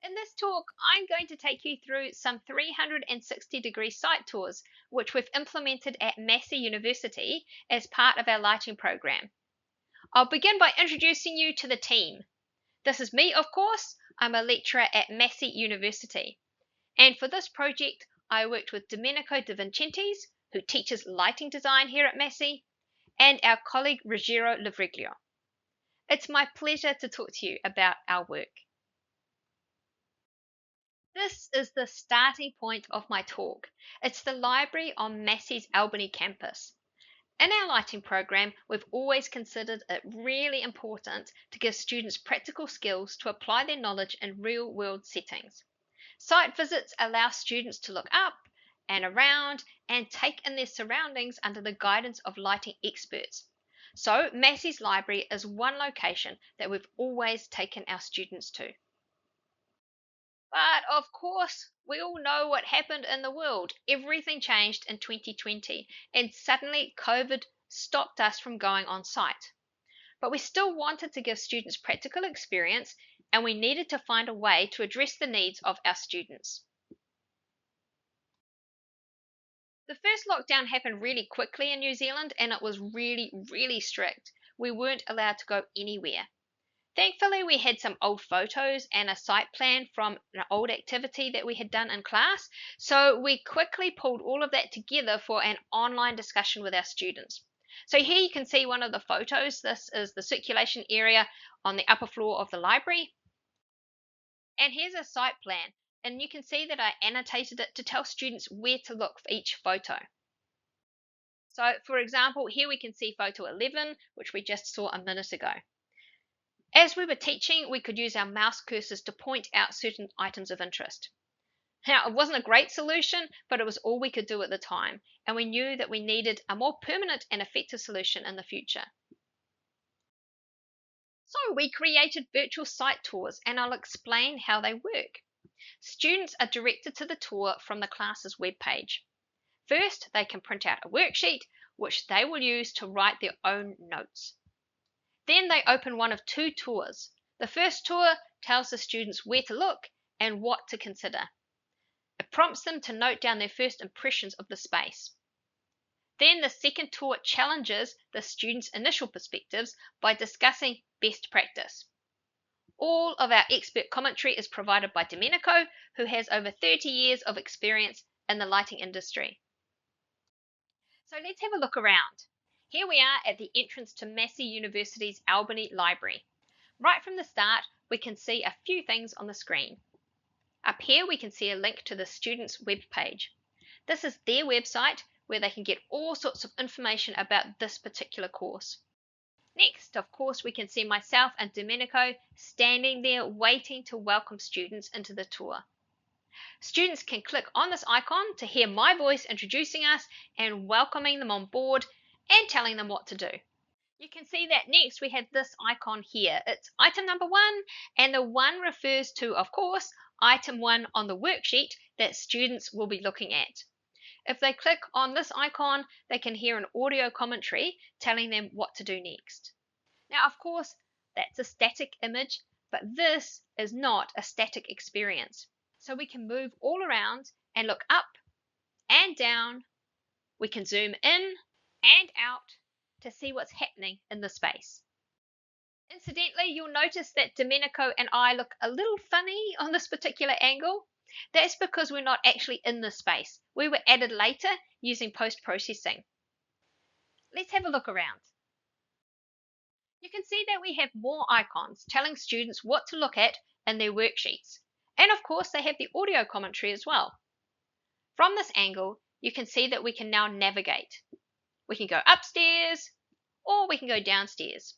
In this talk, I'm going to take you through some 360-degree site tours, which we've implemented at Massey University as part of our lighting program. I'll begin by introducing you to the team. This is me, of course. I'm a lecturer at Massey University. And for this project, I worked with Domenico De Vincenti's, who teaches lighting design here at Massey, and our colleague Ruggiero Livriglio. It's my pleasure to talk to you about our work. This is the starting point of my talk. It's the library on Massey's Albany campus. In our lighting program, we've always considered it really important to give students practical skills to apply their knowledge in real-world settings. Site visits allow students to look up and around and take in their surroundings under the guidance of lighting experts. So Massey's library is one location that we've always taken our students to. But of course, we all know what happened in the world. Everything changed in 2020, and suddenly COVID stopped us from going on site. But we still wanted to give students practical experience, and we needed to find a way to address the needs of our students. The first lockdown happened really quickly in New Zealand, and it was really strict. We weren't allowed to go anywhere. Thankfully, we had some old photos and a site plan from an old activity that we had done in class, so we quickly pulled all of that together for an online discussion with our students. So here you can see one of the photos. This is the circulation area on the upper floor of the library. And here's a site plan, and you can see that I annotated it to tell students where to look for each photo. So for example, here we can see photo 11, which we just saw a minute ago. As we were teaching, we could use our mouse cursors to point out certain items of interest. Now, it wasn't a great solution, but it was all we could do at the time, and we knew that we needed a more permanent and effective solution in the future. So we created virtual site tours, and I'll explain how they work. Students are directed to the tour from the class's webpage. First, they can print out a worksheet, which they will use to write their own notes. Then they open one of two tours. The first tour tells the students where to look and what to consider. It prompts them to note down their first impressions of the space. Then the second tour challenges the students' initial perspectives by discussing best practice. All of our expert commentary is provided by Domenico, who has over 30 years of experience in the lighting industry. So let's have a look around. Here we are at the entrance to Massey University's Albany Library. Right from the start, we can see a few things on the screen. Up here, we can see a link to the students' web page. This is their website where they can get all sorts of information about this particular course. Next, of course, we can see myself and Domenico standing there waiting to welcome students into the tour. Students can click on this icon to hear my voice introducing us and welcoming them on board and telling them what to do. You can see that next we have this icon here. It's item number 1, and the 1 refers to, of course, item 1 on the worksheet that students will be looking at. If they click on this icon, they can hear an audio commentary telling them what to do next. Now, of course, that's a static image, but this is not a static experience. So we can move all around and look up and down. We can zoom in and out to see what's happening in the space. Incidentally, you'll notice that Domenico and I look a little funny on this particular angle. That's because we're not actually in the space. We were added later using post-processing. Let's have a look around. You can see that we have more icons telling students what to look at in their worksheets. And of course, they have the audio commentary as well. From this angle, you can see that we can now navigate. We can go upstairs or we can go downstairs.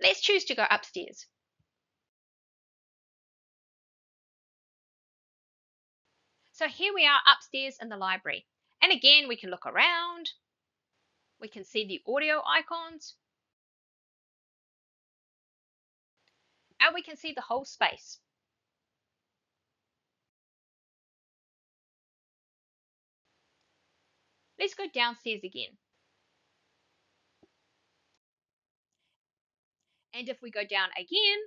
Let's choose to go upstairs. So here we are upstairs in the library. And again, we can look around. We can see the audio icons. And we can see the whole space. Let's go downstairs again. And if we go down again,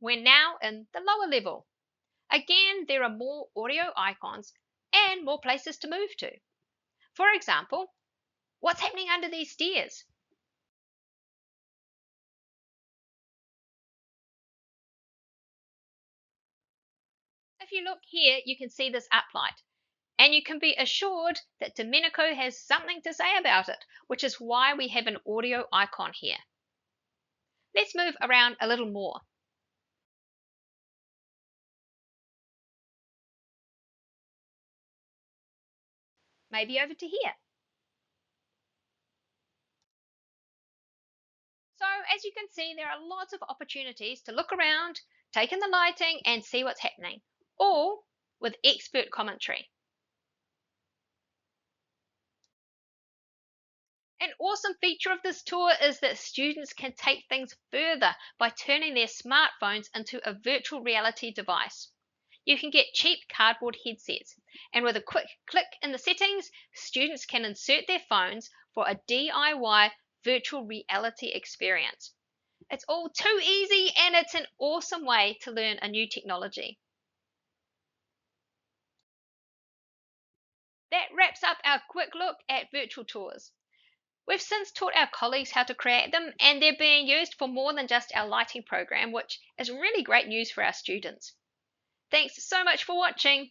We're now in the lower level. Again, there are more audio icons and more places to move to. For example, what's happening under these stairs? If you look here, you can see this uplight, and you can be assured that Domenico has something to say about it, which is why we have an audio icon here. Let's move around a little more. Maybe over to here. So as you can see, there are lots of opportunities to look around, take in the lighting and see what's happening, all with expert commentary. An awesome feature of this tour is that students can take things further by turning their smartphones into a virtual reality device. You can get cheap cardboard headsets, and with a quick click in the settings, students can insert their phones for a DIY virtual reality experience. It's all too easy, and it's an awesome way to learn a new technology. That wraps up our quick look at virtual tours. We've since taught our colleagues how to create them, and they're being used for more than just our lighting program, which is really great news for our students. Thanks so much for watching.